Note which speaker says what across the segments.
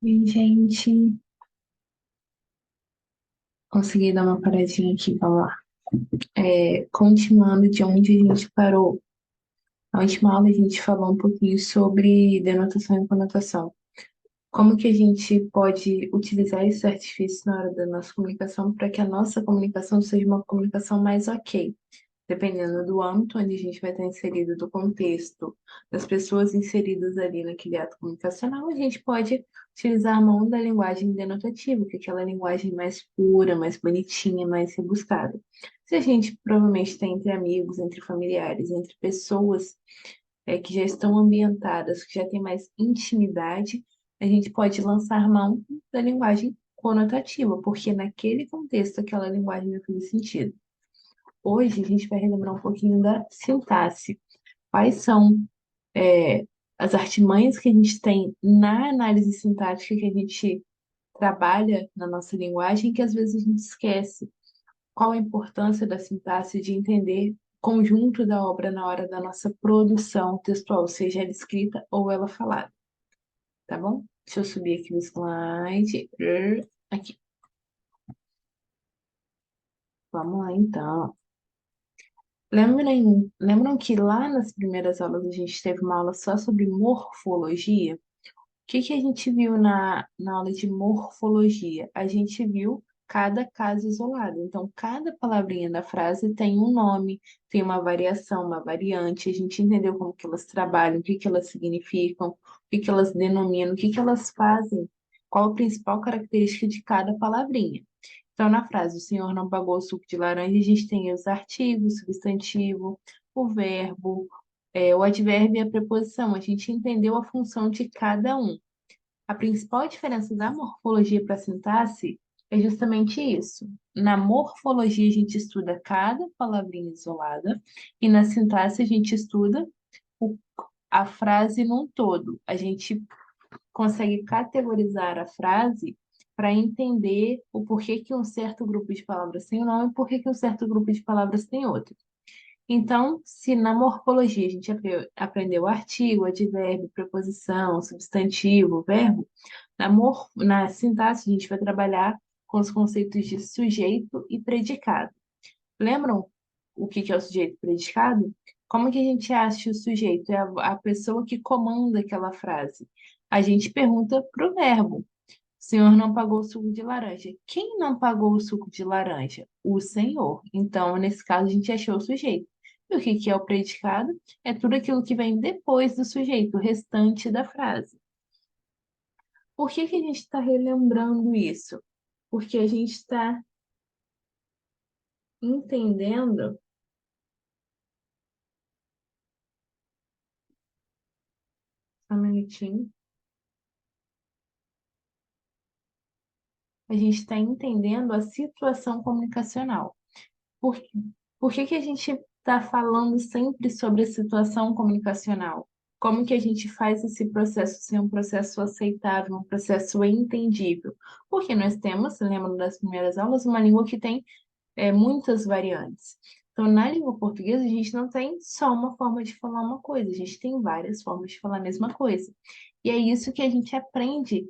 Speaker 1: E, gente, consegui dar uma paradinha aqui, vamos lá. Continuando de onde a gente parou. Na última aula a gente falou um pouquinho sobre denotação e conotação. Como que a gente pode utilizar esse artifício na hora da nossa comunicação para que a nossa comunicação seja uma comunicação mais ok? Dependendo do âmbito onde a gente vai estar inserido, do contexto, das pessoas inseridas ali naquele ato comunicacional, a gente pode utilizar a mão da linguagem denotativa, que é aquela linguagem mais pura, mais bonitinha, mais rebuscada. Se a gente provavelmente tem entre amigos, entre familiares, entre pessoas que já estão ambientadas, que já têm mais intimidade, a gente pode lançar mão da linguagem conotativa, porque naquele contexto aquela linguagem vai fazer sentido. Hoje a gente vai relembrar um pouquinho da sintaxe. Quais são as artimanhas que a gente tem na análise sintática que a gente trabalha na nossa linguagem que às vezes a gente esquece. Qual a importância da sintaxe de entender o conjunto da obra na hora da nossa produção textual, seja ela escrita ou ela falada, tá bom? Deixa eu subir aqui o slide. Aqui. Vamos lá, então. Lembram que lá nas primeiras aulas a gente teve uma aula só sobre morfologia? O que a gente viu na aula de morfologia? A gente viu cada caso isolado. Então, cada palavrinha da frase tem um nome, tem uma variação, uma variante. A gente entendeu como que elas trabalham, o que que elas significam, o que que elas denominam, o que que elas fazem, qual a principal característica de cada palavrinha. Então, na frase, o senhor não pagou o suco de laranja, a gente tem os artigos, o substantivo, o verbo, o advérbio e a preposição. A gente entendeu a função de cada um. A principal diferença da morfologia para a sintaxe é justamente isso. Na morfologia, a gente estuda cada palavrinha isolada, e na sintaxe, a gente estuda o- a frase num todo. A gente consegue categorizar a frase para entender o porquê que um certo grupo de palavras tem um nome e porquê que um certo grupo de palavras tem outro. Então, se na morfologia a gente aprendeu artigo, advérbio, preposição, substantivo, verbo, na sintaxe a gente vai trabalhar com os conceitos de sujeito e predicado. Lembram o que é o sujeito e predicado? Como que a gente acha o sujeito? É a pessoa que comanda aquela frase. A gente pergunta para o verbo. O senhor não pagou o suco de laranja. Quem não pagou o suco de laranja? O senhor. Então, nesse caso, a gente achou o sujeito. E o que é o predicado? É tudo aquilo que vem depois do sujeito, o restante da frase. Por que a gente está relembrando isso? Porque a gente está entendendo, só um minutinho, a gente está entendendo a situação comunicacional. Por, por que a gente está falando sempre sobre a situação comunicacional? Como que a gente faz esse processo ser um processo aceitável, um processo entendível? Porque nós temos, lembra das primeiras aulas, uma língua que tem muitas variantes. Então, na língua portuguesa, a gente não tem só uma forma de falar uma coisa, a gente tem várias formas de falar a mesma coisa. E é isso que a gente aprende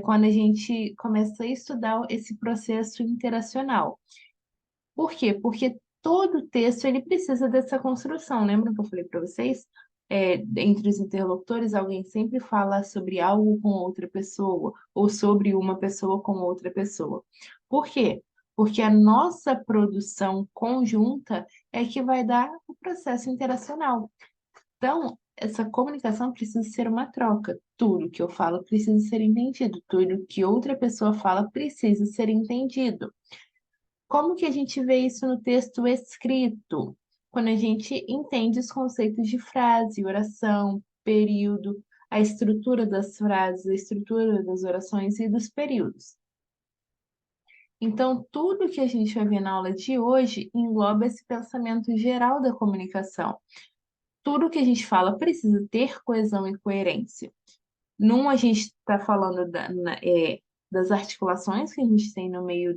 Speaker 1: quando a gente começa a estudar esse processo interacional. Por quê? Porque todo texto ele precisa dessa construção. Lembram que eu falei para vocês? Entre os interlocutores, alguém sempre fala sobre algo com outra pessoa ou sobre uma pessoa com outra pessoa. Por quê? Porque a nossa produção conjunta é que vai dar o processo interacional. Então, essa comunicação precisa ser uma troca. Tudo que eu falo precisa ser entendido. Tudo que outra pessoa fala precisa ser entendido. Como que a gente vê isso no texto escrito? Quando a gente entende os conceitos de frase, oração, período, a estrutura das frases, a estrutura das orações e dos períodos. Então, tudo que a gente vai ver na aula de hoje engloba esse pensamento geral da comunicação. Tudo que a gente fala precisa ter coesão e coerência. Num, a gente está falando das articulações que a gente tem no meio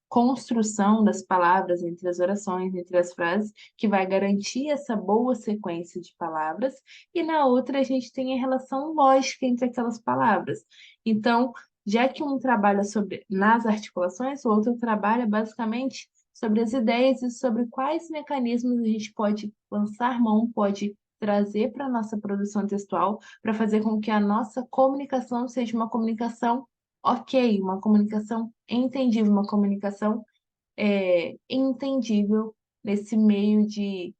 Speaker 1: construção das palavras entre as orações, entre as frases, que vai garantir essa boa sequência de palavras, e na outra a gente tem a relação lógica entre aquelas palavras. Então, já que um trabalha sobre nas articulações, o outro trabalha basicamente sobre as ideias e sobre quais mecanismos a gente pode lançar mão, pode trazer para a nossa produção textual, para fazer com que a nossa comunicação seja uma comunicação ok, uma comunicação entendível, uma comunicação entendível nesse meio de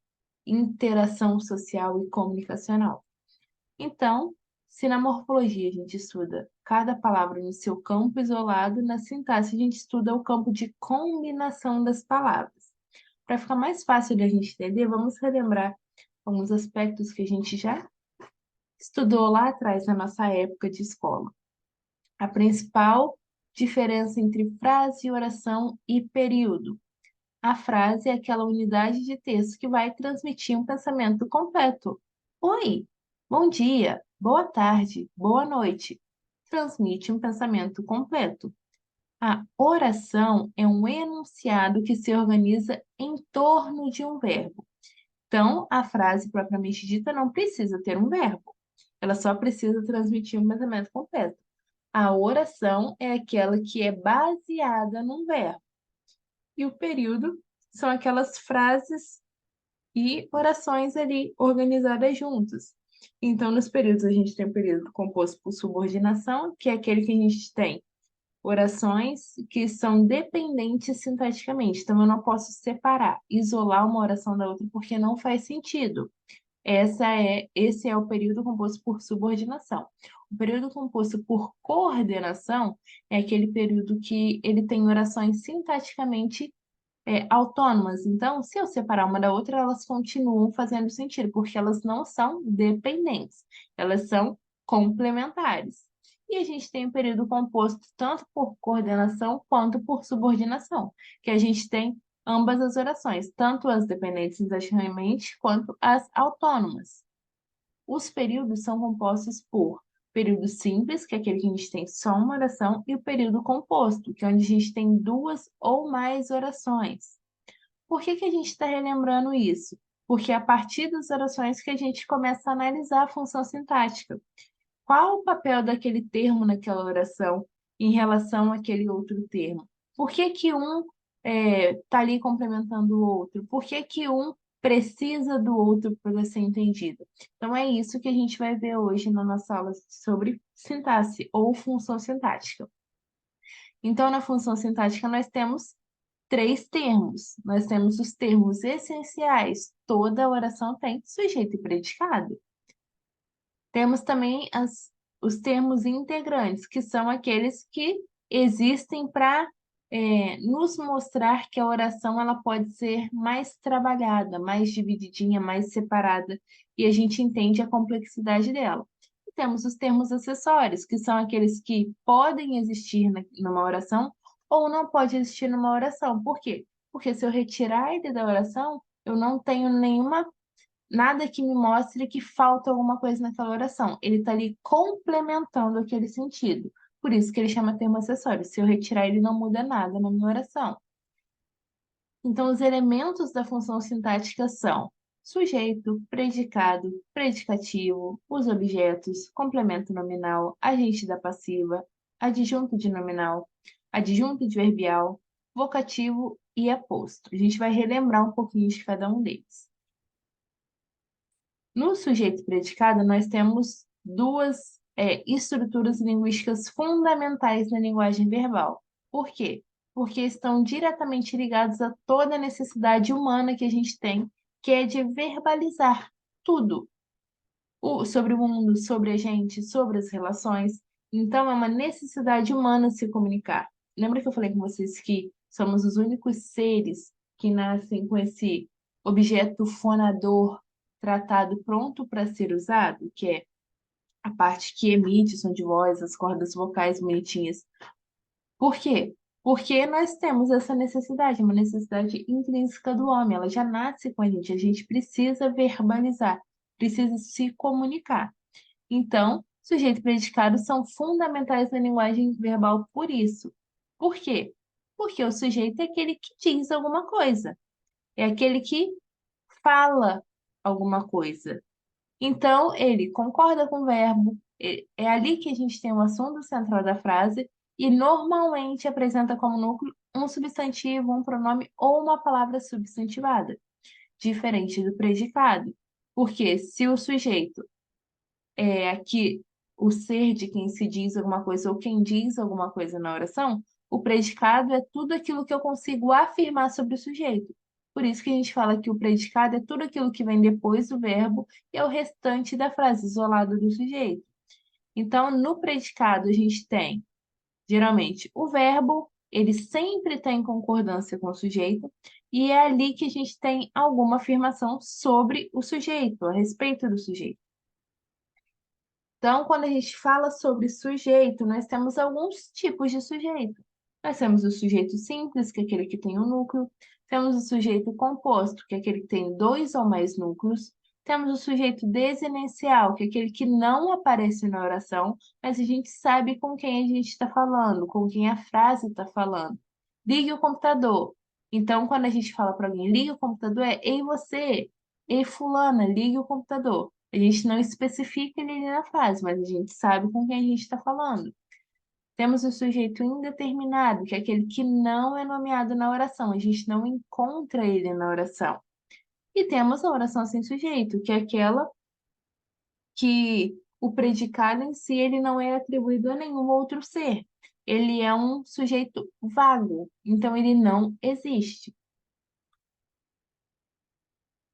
Speaker 1: interação social e comunicacional. Então, se na morfologia a gente estuda cada palavra no seu campo isolado, na sintaxe a gente estuda o campo de combinação das palavras. Para ficar mais fácil de a gente entender, vamos relembrar alguns aspectos que a gente já estudou lá atrás na nossa época de escola. A principal diferença entre frase, oração e período. A frase é aquela unidade de texto que vai transmitir um pensamento completo. Oi, bom dia, boa tarde, boa noite. Transmite um pensamento completo. A oração é um enunciado que se organiza em torno de um verbo. Então, a frase propriamente dita não precisa ter um verbo. Ela só precisa transmitir um pensamento completo. A oração é aquela que é baseada num verbo. E o período são aquelas frases e orações ali organizadas juntas. Então, nos períodos, a gente tem o período composto por subordinação, que é aquele que a gente tem orações que são dependentes sintaticamente. Então, eu não posso separar, isolar uma oração da outra, porque não faz sentido. Esse é o período composto por subordinação. O período composto por coordenação é aquele período que ele tem orações sintaticamente autônomas. Então, se eu separar uma da outra, elas continuam fazendo sentido, porque elas não são dependentes, elas são complementares. E a gente tem um período composto tanto por coordenação quanto por subordinação, que a gente tem ambas as orações, tanto as dependentes sintaticamente quanto as autônomas. Os períodos são compostos por período simples, que é aquele que a gente tem só uma oração, e o período composto, que é onde a gente tem duas ou mais orações. Por que que a gente está relembrando isso? Porque é a partir das orações que a gente começa a analisar a função sintática. Qual o papel daquele termo naquela oração em relação àquele outro termo? Por que que um está ali complementando o outro? Por que que um precisa do outro para ser entendido? Então, é isso que a gente vai ver hoje na nossa aula sobre sintaxe ou função sintática. Então, na função sintática, nós temos três termos. Nós temos os termos essenciais. Toda oração tem sujeito e predicado. Temos também os termos integrantes, que são aqueles que existem para nos mostrar que a oração ela pode ser mais trabalhada, mais divididinha, mais separada, e a gente entende a complexidade dela. E temos os termos acessórios, que são aqueles que podem existir numa oração ou não pode existir numa oração. Por quê? Porque se eu retirar ele da oração, eu não tenho nada que me mostre que falta alguma coisa naquela oração. Ele está ali complementando aquele sentido. Por isso que ele chama termo acessório. Se eu retirar, ele não muda nada na minha oração. Então, os elementos da função sintática são sujeito, predicado, predicativo, os objetos, complemento nominal, agente da passiva, adjunto de nominal, adjunto adverbial, vocativo e aposto. A gente vai relembrar um pouquinho de cada um deles. No sujeito predicado, nós temos duas estruturas linguísticas fundamentais na linguagem verbal. Por quê? Porque estão diretamente ligados a toda a necessidade humana que a gente tem, que é de verbalizar tudo sobre o mundo, sobre a gente, sobre as relações. Então, é uma necessidade humana se comunicar. Lembra que eu falei com vocês que somos os únicos seres que nascem com esse objeto fonador tratado pronto para ser usado, que é a parte que emite som de voz, as cordas vocais bonitinhas. Por quê? Porque nós temos essa necessidade, uma necessidade intrínseca do homem, ela já nasce com a gente precisa verbalizar, precisa se comunicar. Então, sujeito e predicado são fundamentais na linguagem verbal por isso. Por quê? Porque o sujeito é aquele que diz alguma coisa, é aquele que fala alguma coisa. Então, ele concorda com o verbo, é ali que a gente tem o assunto central da frase e normalmente apresenta como núcleo um substantivo, um pronome ou uma palavra substantivada, diferente do predicado. Porque se o sujeito é aqui o ser de quem se diz alguma coisa ou quem diz alguma coisa na oração, o predicado é tudo aquilo que eu consigo afirmar sobre o sujeito. Por isso que a gente fala que o predicado é tudo aquilo que vem depois do verbo e é o restante da frase isolado do sujeito. Então, no predicado, a gente tem, geralmente, o verbo, ele sempre está em concordância com o sujeito, e é ali que a gente tem alguma afirmação sobre o sujeito, a respeito do sujeito. Então, quando a gente fala sobre sujeito, nós temos alguns tipos de sujeito. Nós temos o sujeito simples, que é aquele que tem um núcleo. Temos o sujeito composto, que é aquele que tem dois ou mais núcleos. Temos o sujeito desinencial, que é aquele que não aparece na oração, mas a gente sabe com quem a gente está falando, com quem a frase está falando. Ligue o computador. Então, quando a gente fala para alguém, ligue o computador, é ei você, ei fulana, ligue o computador. A gente não especifica ele na frase, mas a gente sabe com quem a gente está falando. Temos o sujeito indeterminado, que é aquele que não é nomeado na oração, a gente não encontra ele na oração. E temos a oração sem sujeito, que é aquela que o predicado em si ele não é atribuído a nenhum outro ser. Ele é um sujeito vago, então ele não existe.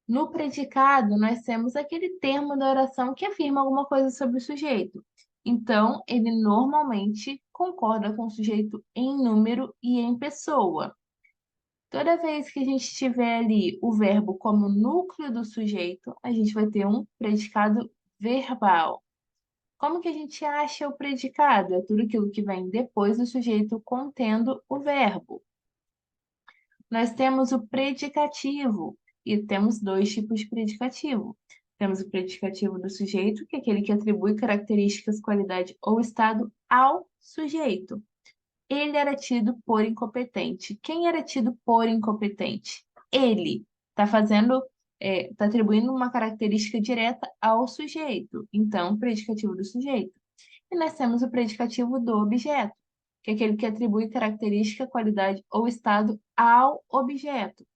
Speaker 1: No predicado, nós temos aquele termo da oração que afirma alguma coisa sobre o sujeito. Então, ele normalmente concorda com o sujeito em número e em pessoa. Toda vez que a gente tiver ali o verbo como núcleo do sujeito, a gente vai ter um predicado verbal. Como que a gente acha o predicado? É tudo aquilo que vem depois do sujeito contendo o verbo. Nós temos o predicativo e temos dois tipos de predicativo. Temos o predicativo do sujeito, que é aquele que atribui características, qualidade ou estado ao sujeito. Ele era tido por incompetente. Quem era tido por incompetente? Ele está fazendo, está atribuindo uma característica direta ao sujeito. Então, predicativo do sujeito. E nós temos o predicativo do objeto, que é aquele que atribui característica, qualidade ou estado ao objeto.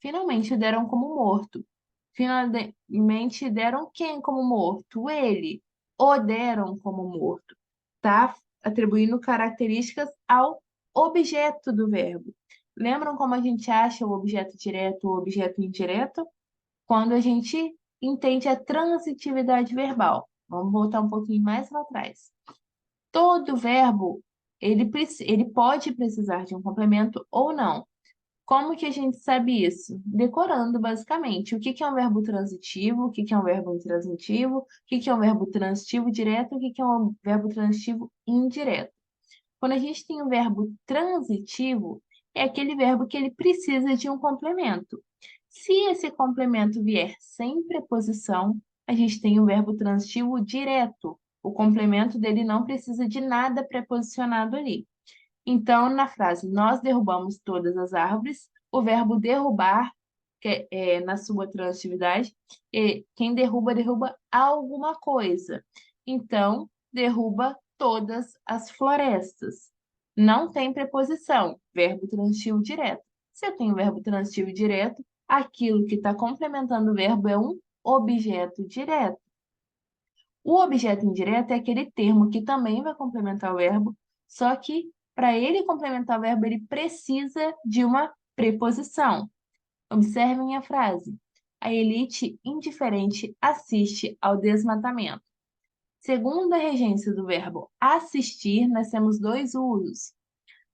Speaker 1: Finalmente o deram como morto. Finalmente deram quem como morto? Ele. O deram como morto. Tá atribuindo características ao objeto do verbo. Lembram como a gente acha o objeto direto ou o objeto indireto? Quando a gente entende a transitividade verbal. Vamos voltar um pouquinho mais lá atrás. Todo verbo, ele pode precisar de um complemento ou não. Como que a gente sabe isso? Decorando, basicamente. O que que é um verbo transitivo, o que que é um verbo intransitivo, o que que é um verbo transitivo direto, o que que é um verbo transitivo indireto. Quando a gente tem um verbo transitivo, é aquele verbo que ele precisa de um complemento. Se esse complemento vier sem preposição, a gente tem um verbo transitivo direto. O complemento dele não precisa de nada preposicionado ali. Então, na frase nós derrubamos todas as árvores, o verbo derrubar, na sua transitividade, quem derruba, derruba alguma coisa. Então, derruba todas as florestas. Não tem preposição, verbo transitivo direto. Se eu tenho verbo transitivo direto, aquilo que está complementando o verbo é um objeto direto. O objeto indireto é aquele termo que também vai complementar o verbo, só que para ele complementar o verbo, ele precisa de uma preposição. Observem a frase. A elite indiferente assiste ao desmatamento. Segundo a regência do verbo assistir, nós temos dois usos.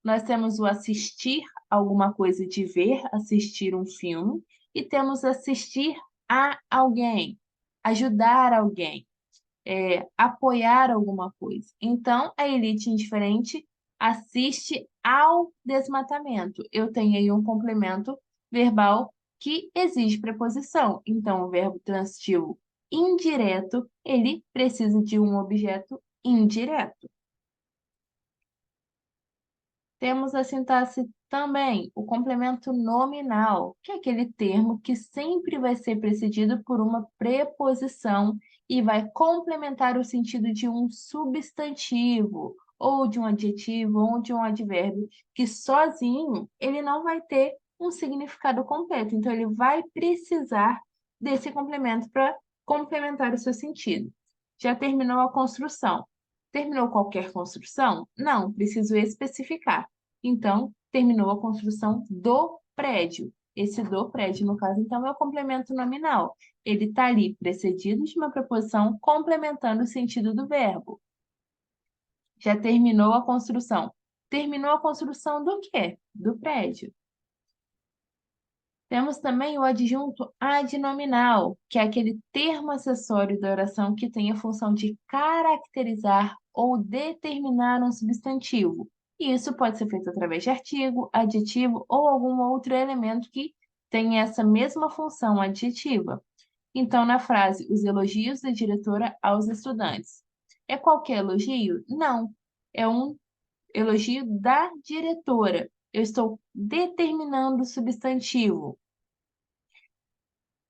Speaker 1: Nós temos o assistir a alguma coisa de ver, assistir um filme, e temos assistir a alguém, ajudar alguém, apoiar alguma coisa. Então, a elite indiferente assiste ao desmatamento. Eu tenho aí um complemento verbal que exige preposição. Então, o verbo transitivo indireto, ele precisa de um objeto indireto. Temos a sintaxe também, o complemento nominal, que é aquele termo que sempre vai ser precedido por uma preposição e vai complementar o sentido de um substantivo, ou de um adjetivo, ou de um advérbio, que sozinho ele não vai ter um significado completo. Então, ele vai precisar desse complemento para complementar o seu sentido. Já terminou a construção. Terminou qualquer construção? Não, preciso especificar. Então, terminou a construção do prédio. Esse do prédio, no caso, então, é o complemento nominal. Ele está ali precedido de uma preposição complementando o sentido do verbo. Já terminou a construção. Terminou a construção do quê? Do prédio. Temos também o adjunto adnominal, que é aquele termo acessório da oração que tem a função de caracterizar ou determinar um substantivo. E isso pode ser feito através de artigo, adjetivo ou algum outro elemento que tenha essa mesma função adjetiva. Então, na frase, os elogios da diretora aos estudantes. É qualquer elogio? Não. É um elogio da diretora. Eu estou determinando o substantivo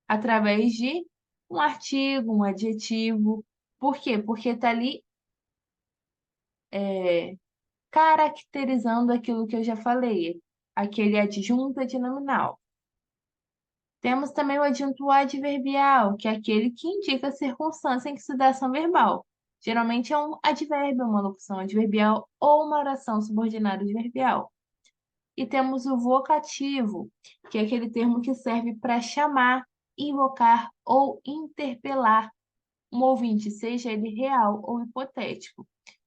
Speaker 1: através de um artigo, um adjetivo. Por quê? Porque está ali caracterizando aquilo que eu já falei, aquele adjunto adnominal. Temos também o adjunto adverbial, que é aquele que indica a circunstância em que se dá ação verbal. Geralmente é um advérbio, uma locução adverbial ou uma oração subordinada adverbial. E temos o vocativo, que é aquele termo que serve para chamar, invocar ou interpelar um ouvinte, seja ele real ou hipotético.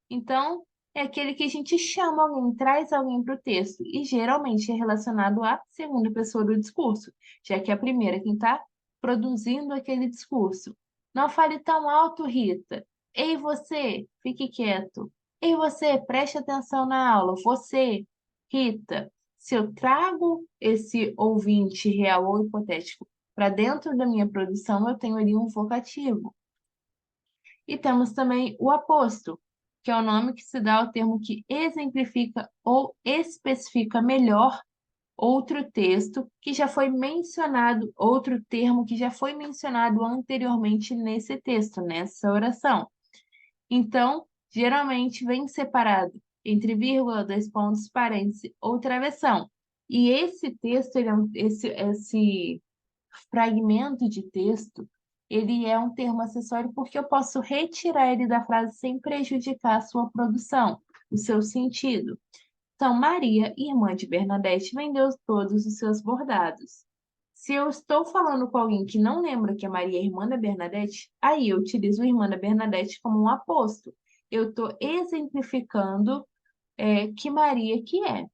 Speaker 1: Então, é aquele que a gente chama alguém, traz alguém para o texto, e geralmente é relacionado à segunda pessoa do discurso, já que é a primeira quem está produzindo aquele discurso. Não fale tão alto, Rita. Ei, você, fique quieto. Ei, você, preste atenção na aula. Você, Rita, se eu trago esse ouvinte real ou hipotético para dentro da minha produção, eu tenho ali um vocativo. E temos também o aposto, que é o nome que se dá ao termo que exemplifica ou especifica melhor outro texto que já foi mencionado, outro termo que já foi mencionado anteriormente nesse texto, nessa oração. Então, geralmente vem separado entre vírgula, dois pontos, parênteses ou travessão. E esse texto, esse fragmento de texto, ele é um termo acessório porque eu posso retirar ele da frase sem prejudicar a sua produção, o seu sentido. Então, Maria, irmã de Bernadette, vendeu todos os seus bordados. Se eu estou falando com alguém que não lembra que a Maria é irmã da Bernadette, aí eu utilizo a irmã da Bernadette como um aposto. Eu estou exemplificando que Maria que é.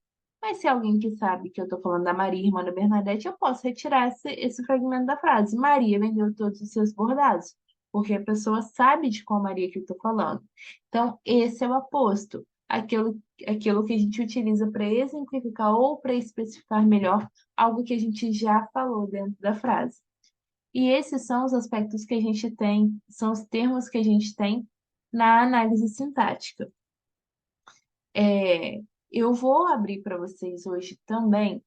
Speaker 1: Mas se alguém que sabe que eu estou falando da Maria, irmã da Bernadette, eu posso retirar esse fragmento da frase. Maria vendeu todos os seus bordados, porque a pessoa sabe de qual Maria que eu estou falando. Então, esse é o aposto, aquilo que a gente utiliza para exemplificar ou para especificar melhor algo que a gente já falou dentro da frase. E esses são os aspectos que a gente tem, são os termos que a gente tem na análise sintática. Eu vou abrir para vocês hoje também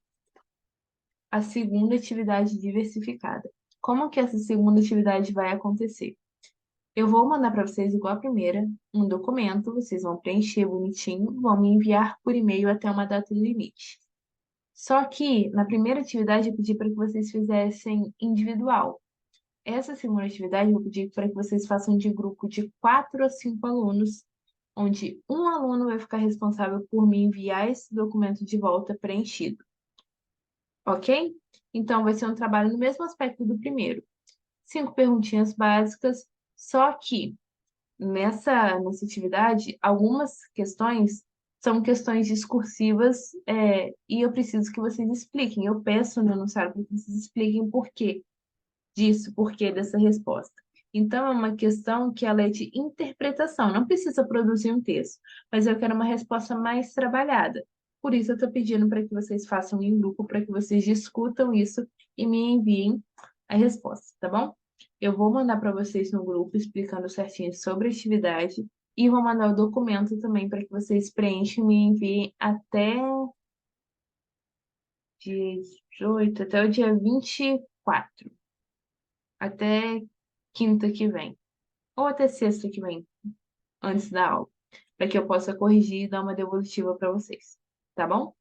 Speaker 1: a segunda atividade diversificada. Como que essa segunda atividade vai acontecer? Eu vou mandar para vocês, igual a primeira, um documento, vocês vão preencher bonitinho, vão me enviar por e-mail até uma data limite. Só que, na primeira atividade, eu pedi para que vocês fizessem individual. Essa segunda atividade, eu vou pedir para que vocês façam de grupo de 4 a 5 alunos, onde um aluno vai ficar responsável por me enviar esse documento de volta preenchido. Ok? Então, vai ser um trabalho no mesmo aspecto do primeiro. 5 perguntinhas básicas, só que nessa atividade, algumas questões são questões discursivas, e eu preciso que vocês expliquem. Eu peço no enunciado para que vocês expliquem por quê disso, por quê dessa resposta. Então, é uma questão que ela é de interpretação, não precisa produzir um texto, mas eu quero uma resposta mais trabalhada. Por isso, eu estou pedindo para que vocês façam em grupo, para que vocês discutam isso e me enviem a resposta, tá bom? Eu vou mandar para vocês no grupo explicando certinho sobre a atividade E vou mandar o documento também para que vocês preencham e me enviem até dia 18, até o dia 24, até quinta que vem, ou até sexta que vem, antes da aula, para que eu possa corrigir e dar uma devolutiva para vocês, tá bom?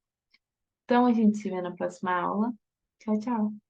Speaker 1: Então a gente se vê na próxima aula. Tchau, tchau.